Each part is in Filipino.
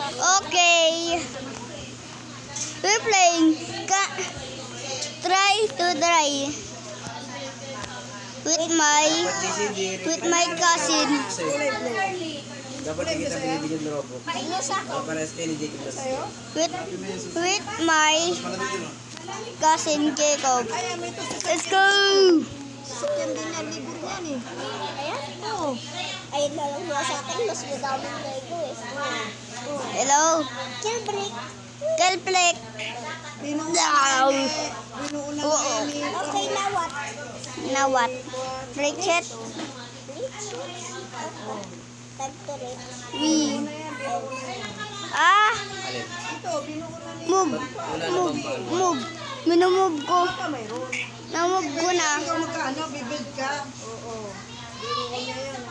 Okay. We're playing. Try to dry. With my cousin. Dapat hindi kita binibigyan ng robot. Para sa kayo ni Jacob na sa'yo? With my cousin Jacob. Let's go! Yan din yan, libur yan eh. Ayan? Oo. Ayun na lang mga sa akin, mas madaming Lego eh. Hello? Killbrick. Kalplek. Okay, now what? Now what? Reset. Time to read. Alin? Move. Move. Minumove ko. Namove ko na. Magkano, bibid ka? Oo. Biro ko na yan.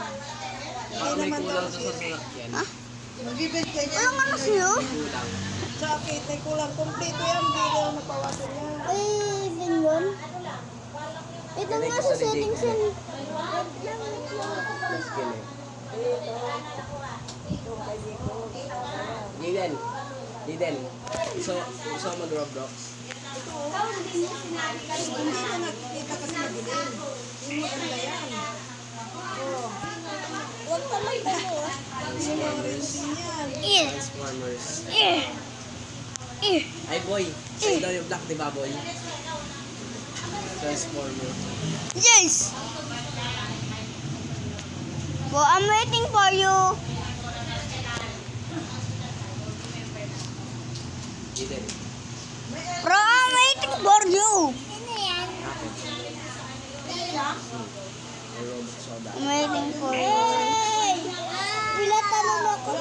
Baka may kulang sa sasakyan. Ha? Magbibid ka niya. Walang ano sa'yo? Kulang. Sa akin, may kulang. Kompleto yan. Biro na napawasan niya. Ay, din yun. Ito nga sa settings yun. Mas skin eh. Diden. Diden. So mag-Roblox. Hindi ka nakikita kasi madilim. Yung maganda yan. Oo. Huwag pa may ano. Transformers. Eh. Transformers. Eh. Eh. Ay boy, sa'yo daw yung black, di ba boy? Transformers. Yes! Well, I'm waiting for you. Diden. Bro, I'm waiting for you. May Roblox soda. I'm waiting for you. Hey! Bilatan mo ako.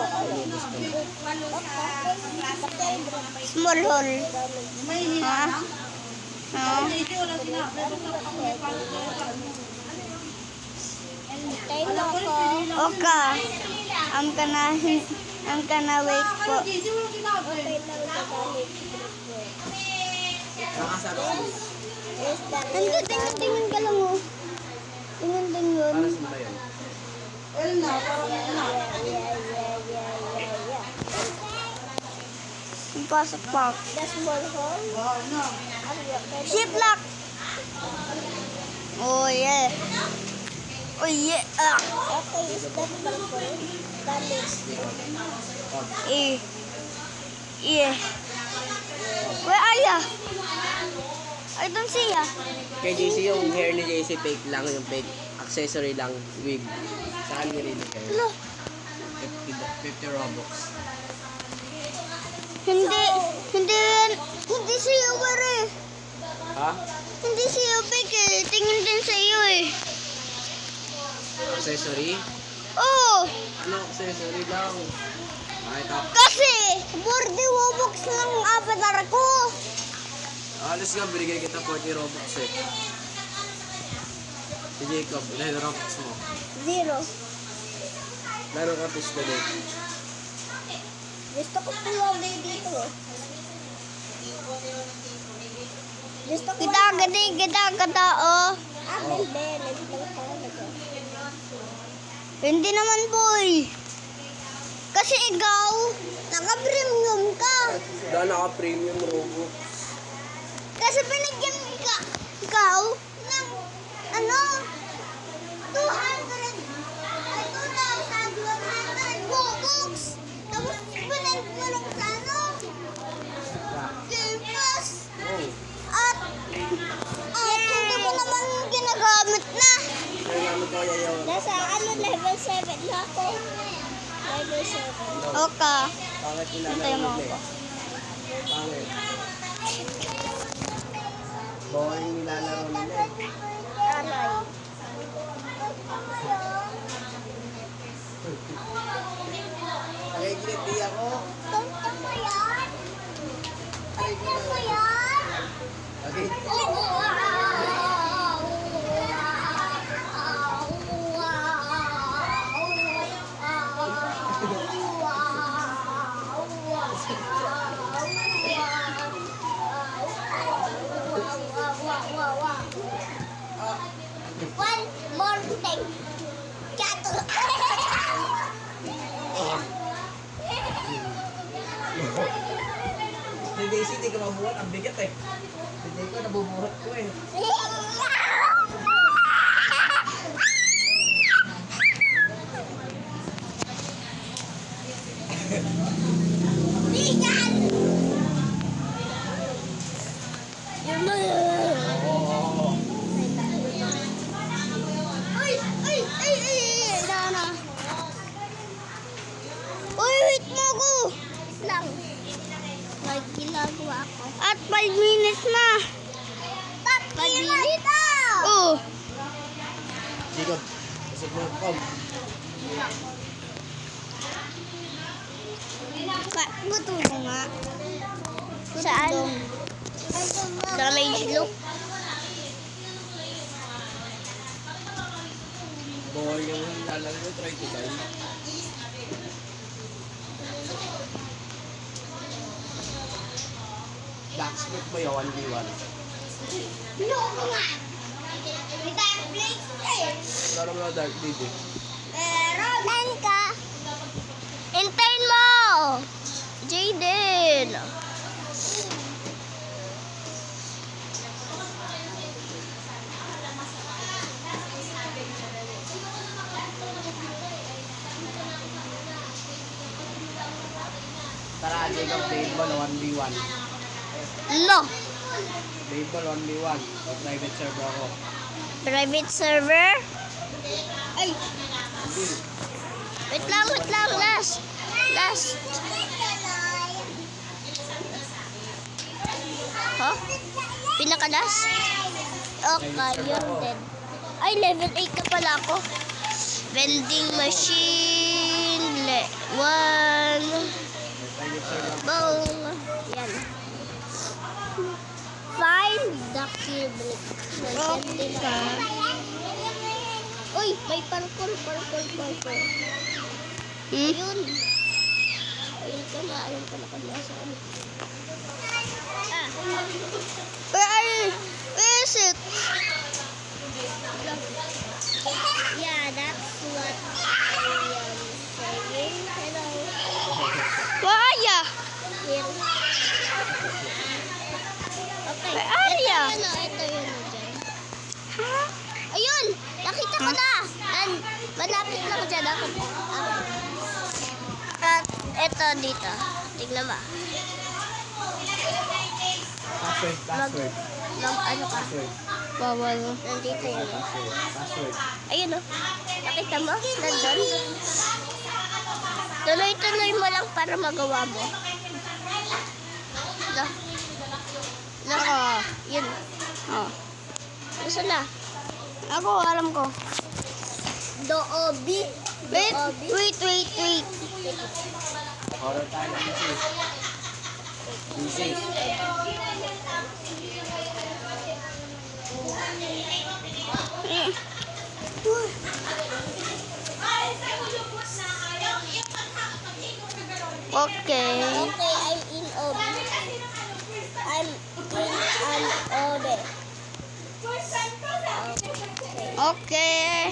Small hole. Ha? Ha? Time na ako. Okay. I'm gonna wait for. Okay lang magagamit. Nakasarap. Is that Tingin ka lang oh. Tingin Para yun. sa ba yun? Well na, parang na. Yung pasok pa. the small hole? Oo na. Ship lock. Oh yeah. Oh yeah. Ah. Okay, is that small hole? Damage. Eh. Yeah. Where are ya? I don't see ya. Kay JC yung hair ni JC fake lang, yung fake accessory lang, wig. Saan nyo rin kayo? Hello. 50 Robux. Hindi siya pare. Ha? Hindi siya fake eh. Tingin din sa iyo eh. Accessory? Oh, Ano accessory lang? Ay, kasi 40 Robux lang avatar ko. alas nga, binigay kita 40 Robux eh. Si Jacob, ilan Robux mo? 0. Laro ka pistol eh. Gusto ko pulaway dito eh. Gusto ko Kita oh. hindi. Naglang talaga. Hindi naman boy. Kasi ikaw, naka-premium ka. Dahil naka-premium Robux. Kasi pinagyan ikaw ng ano? 2,100 Robux. Tapos pinag mo lang sa ano? Game Pass. Oh, At hindi mo naman ginagamit na. kaya namin kaya yun. Nasa level 7 na ako. Level 7. Okay. Pangit Hintay mo nilalaro nila ako. eh. Pangit. Boring nilalaro nila eh. Aray. Nakikinig di ako. Tonton mo yan? Tonton mo yan? Okay. One more thing. Chato. Si Daisy, hindi ka mabuhat. Ang bigat eh. Hindi ko, nabubuhat ko eh. Bigan! Yun na yun. Oo. Ay! Ay! Ay! Ay! Dana. Uy! Wait mo ko! Lang. May ginagawa ako. At 5 minutes na. 5 minutes? Oo. Sikot. Isip mo, Kom. Gusto mo nga. Saan? Damage look. Bawal yung lalaro mo, try to die. Blacksmith mo yung 1v1. Loko nga. May tayong blade eh. Laro mo na Dark Blade eh. Meron ka. Hintayin mo! Jaden! Tara, Jacob, Blade Ball 1v1. No! Blade Ball 1v1. May private server ako. Private server? Ay! Hindi. Wait lang, last. Last. Huh? Pinaka-last? Okay, yun din. Ay, level 8 na pala ako. Vending machine. 1. May private server ako. Boom. Yan. Find the keyblade. Okay. Uy, may parkour. Ayun. Ayun ka na. Ayun ka na kung nasaan. Where is it? Yeah, that's what I am saying. Hello. Where are ya? Here. Okay. Where are ya? Ito yun dyan. Ayun! Nakita ko na! Malapit lang dyan ako. At ito dito. Tignan mo. Password. Ano ka? Password. Bawal. Nandito yun. Password. Ayun o. Nakita mo? Nandun. Tuloy-tuloy mo lang para magawa mo. Yun. Oh. Gusto na. Ako, alam ko. Doobi. Wait. Horror time. Easy. Okay, I'm in Obi. I'm in an Obi. Okay.